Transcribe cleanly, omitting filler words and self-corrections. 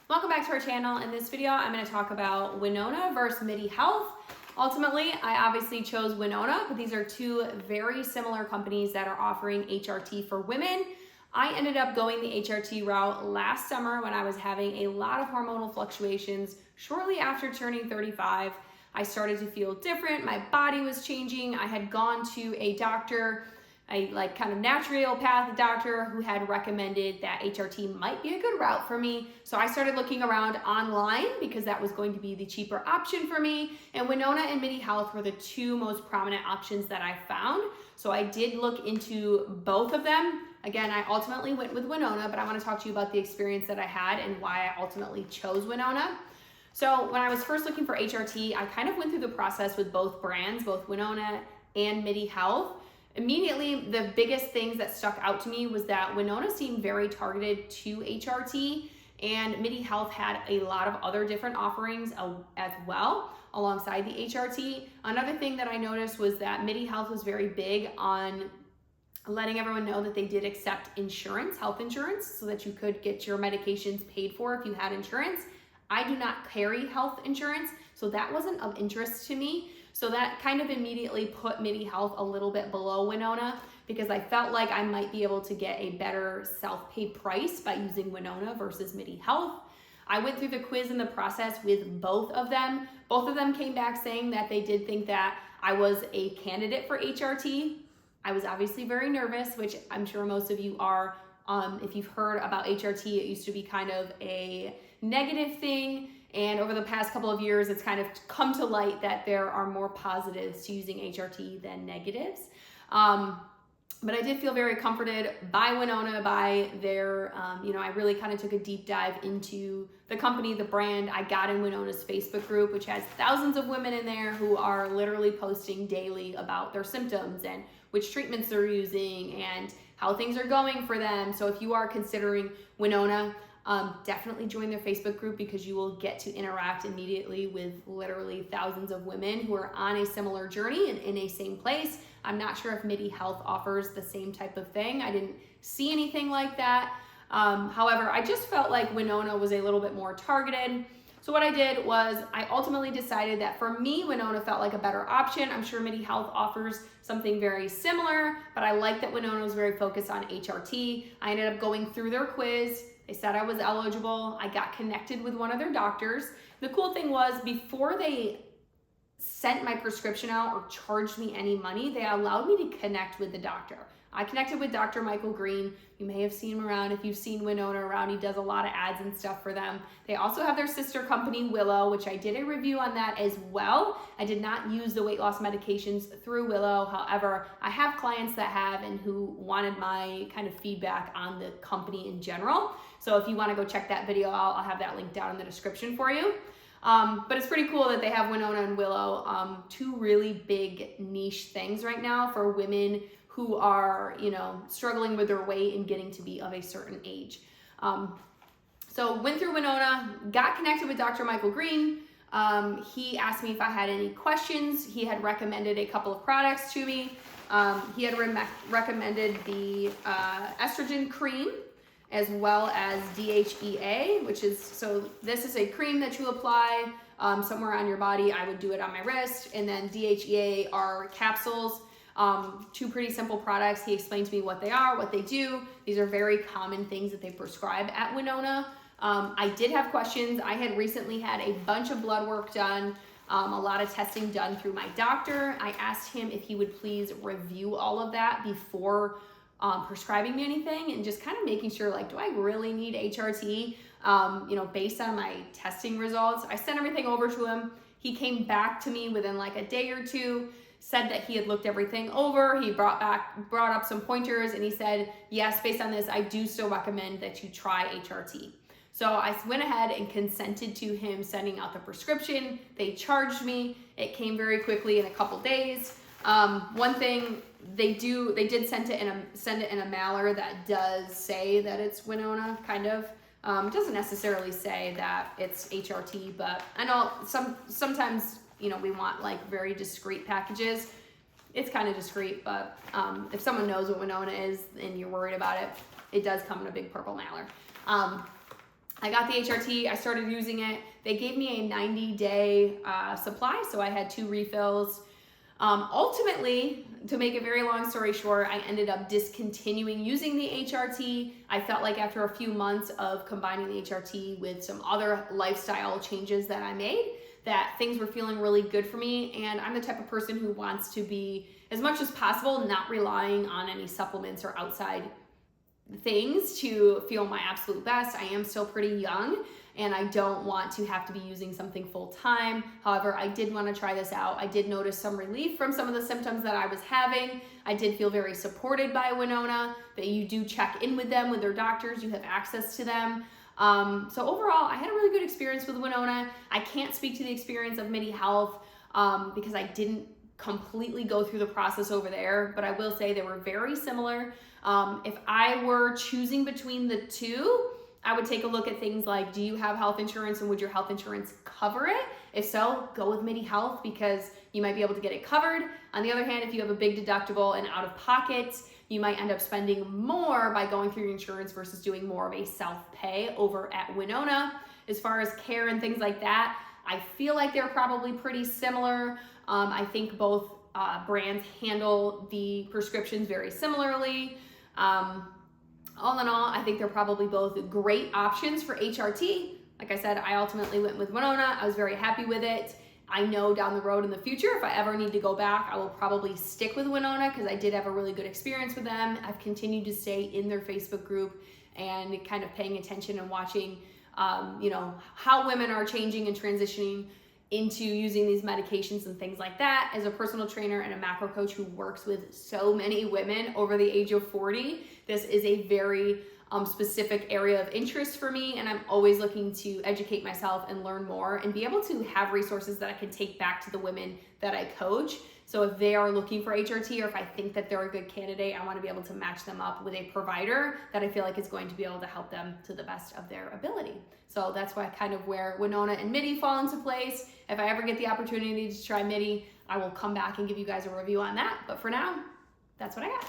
Welcome back to our channel. In this video, I'm going to talk about Winona versus Midi Health. Ultimately, I obviously chose Winona, but these are two very similar companies that are offering HRT for women. I ended up going the HRT route last summer when I was having a lot of hormonal fluctuations. Shortly after turning 35, I started to feel different. My body was changing. I had gone to a doctor, a kind of naturopath doctor who had recommended that HRT might be a good route for me. So I started looking around online because that was going to be the cheaper option for me. And Winona and Midi Health were the two most prominent options that I found. So I did look into both of them. Again, I ultimately went with Winona, but I want to talk to you about the experience that I had and why I ultimately chose Winona. So when I was first looking for HRT, I kind of went through the process with both brands, both Winona and Midi Health. Immediately, the biggest things that stuck out to me was that Winona seemed very targeted to HRT, and Midi Health had a lot of other different offerings as well alongside the HRT. Another thing that I noticed was that Midi Health was very big on letting everyone know that they did accept insurance, health insurance, so that you could get your medications paid for if you had insurance. I do not carry health insurance, so that wasn't of interest to me. So that kind of immediately put Midi Health a little bit below Winona because I felt like I might be able to get a better self-pay price by using Winona versus Midi Health. I went through the quiz and the process with both of them. Both of them came back saying that they did think that I was a candidate for HRT. I was obviously very nervous, which I'm sure most of you are. If you've heard about HRT, it used to be kind of a negative thing. And over the past couple of years, it's kind of come to light that there are more positives to using HRT than negatives. But I did feel very comforted by Winona, by their, I really kind of took a deep dive into the company, the brand. I got in Winona's Facebook group, which has thousands of women in there who are literally posting daily about their symptoms and which treatments they're using and how things are going for them. So if you are considering Winona, definitely join their Facebook group because you will get to interact immediately with literally thousands of women who are on a similar journey and in a same place. I'm not sure if Midi Health offers the same type of thing. I didn't see anything like that. However, I just felt like Winona was a little bit more targeted. So what I did was I ultimately decided that for me, Winona felt like a better option. I'm sure Midi Health offers something very similar, but I like that Winona was very focused on HRT. I ended up going through their quiz. They said I was eligible. I got connected with one of their doctors. The cool thing was before they sent my prescription out or charged me any money, they allowed me to connect with the doctor. I connected with Dr. Michael Green. You may have seen him around if you've seen Winona around. He does a lot of ads and stuff for them. They also have their sister company, Willow, which I did a review on that as well. I did not use the weight loss medications through Willow. However, I have clients that have and who wanted my kind of feedback on the company in general. So if you want to go check that video out, I'll have that link down in the description for you. But it's pretty cool that they have Winona and Willow, two really big niche things right now for women who are, struggling with their weight and getting to be of a certain age. So went through Winona, got connected with Dr. Michael Green. He asked me if I had any questions. He had recommended a couple of products to me. He had recommended the estrogen cream as well as DHEA, so this is a cream that you apply somewhere on your body. I would do it on my wrist. And then DHEA are capsules. Two pretty simple products. He explained to me what they are, what they do. These are very common things that they prescribe at Winona. I did have questions. I had recently had a bunch of blood work done, a lot of testing done through my doctor. I asked him if he would please review all of that before prescribing me anything and just kind of making sure, do I really need HRT? Based on my testing results. I sent everything over to him. He came back to me within a day or two, said that he had looked everything over. He brought up some pointers and he said, yes, based on this, I do still recommend that you try HRT. So I went ahead and consented to him sending out the prescription. They charged me. It came very quickly in a couple days. One thing they did send it in a mailer that does say that it's Winona, kind of. It doesn't necessarily say that it's HRT, but I know sometimes we want very discreet packages. It's kind of discreet, but if someone knows what Winona is and you're worried about it, it does come in a big purple mailer. I got the HRT, I started using it. They gave me a 90-day supply, so I had 2 refills. Ultimately, to make a very long story short, I ended up discontinuing using the HRT. I felt like after a few months of combining the HRT with some other lifestyle changes that I made, that things were feeling really good for me. And I'm the type of person who wants to be, as much as possible, not relying on any supplements or outside things to feel my absolute best. I am still pretty young and I don't want to have to be using something full time. However, I did want to try this out. I did notice some relief from some of the symptoms that I was having. I did feel very supported by Winona, that you do check in with them, with their doctors, you have access to them. So overall, I had a really good experience with Winona. I can't speak to the experience of Midi Health because I didn't completely go through the process over there, but I will say they were very similar. If I were choosing between the two, I would take a look at things like, do you have health insurance and would your health insurance cover it? If so, go with Midi Health because you might be able to get it covered. On the other hand, if you have a big deductible and out of pocket, you might end up spending more by going through your insurance versus doing more of a self-pay over at Winona. As far as care and things like that, I feel like they're probably pretty similar. I think both brands handle the prescriptions very similarly. All in all, I think they're probably both great options for HRT. Like I said, I ultimately went with Winona. I was very happy with it. I know down the road in the future, if I ever need to go back, I will probably stick with Winona because I did have a really good experience with them. I've continued to stay in their Facebook group and kind of paying attention and watching, how women are changing and transitioning into using these medications and things like that. As a personal trainer and a macro coach who works with so many women over the age of 40, this is a very specific area of interest for me, and I'm always looking to educate myself and learn more and be able to have resources that I can take back to the women that I coach. So if they are looking for HRT or if I think that they're a good candidate, I want to be able to match them up with a provider that I feel like is going to be able to help them to the best of their ability. So that's why kind of where Winona and Midi fall into place. If I ever get the opportunity to try Midi, I will come back and give you guys a review on that. But for now, that's what I got.